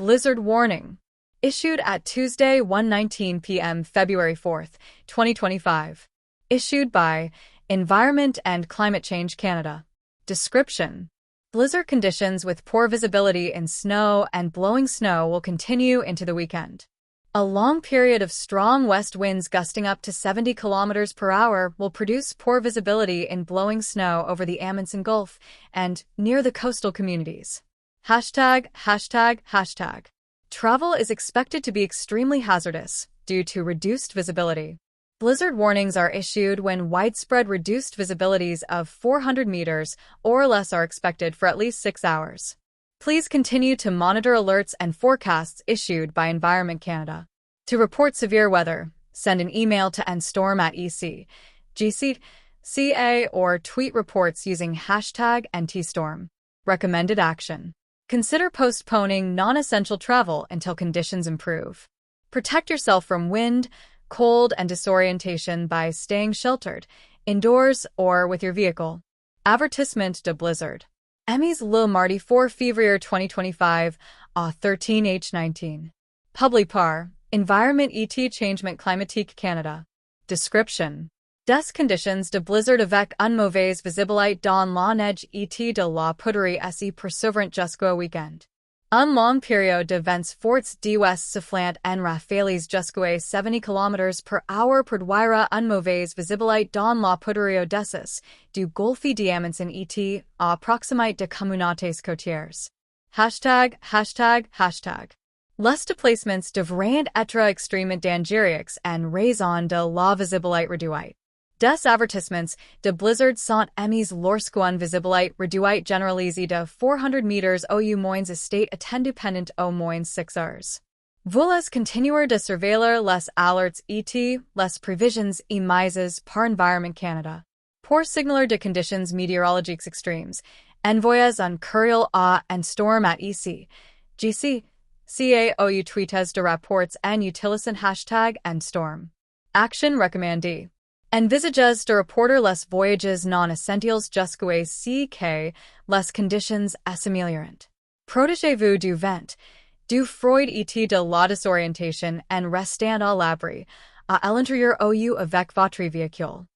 Blizzard warning. Issued at Tuesday 1:19 p.m. February 4, 2025. Issued by Environment and Climate Change Canada. Description: blizzard conditions with poor visibility in snow and blowing snow will continue into the weekend. A long period of strong west winds gusting up to 70 km per hour will produce poor visibility in blowing snow over the Amundsen Gulf and near the coastal communities. Hashtag. Travel is expected to be extremely hazardous due to reduced visibility. Blizzard warnings are issued when widespread reduced visibilities of 400 meters or less are expected for at least 6 hours. Please continue to monitor alerts and forecasts issued by Environment Canada. To report severe weather, send an email to nstorm@ec.gc.ca or tweet reports using hashtag #NTStorm. Recommended action: consider postponing non-essential travel until conditions improve. Protect yourself from wind, cold, and disorientation by staying sheltered, indoors, or with your vehicle. Avertissement de blizzard. Émis le mardi 4 février 2025 à 13h19. Publi par Environment et Changement Climatique Canada. Description: des conditions de blizzard avec une mauvaise visibilité dans la neige et de la poudre se percevront jusqu'au week-end. Un long période de vents forts d'ouest soufflant en rafales jusqu'à 70 km per hour produira une mauvaise visibilité dans la poudre au-dessus du golfe d'Amundsen et à proximité de communautés côtières. Hashtag. Les déplacements devraient être extrêmement dangereux en raison de la visibilité réduite. Des avertissements de blizzard sont émis lorsqu'une visibilité réduite généralisée de 400 meters au moins estate indépendant au moins 6 heures. Voulez continuer de surveiller les alertes et les prévisions émises par Environment Canada. Pour signaler de conditions météorologiques extremes, envoyez un courriel à nstorm@ec.gc.ca ou tweetes de rapports en utilisant hashtag #NStorm. Action recommandée: envisagez de reporter les voyages non essentiels jusqu'à ce que les conditions s'améliorent. Protégez-vous du vent, du froid et de la disorientation en restant à l'abri, à l'intérieur ou avec votre véhicule.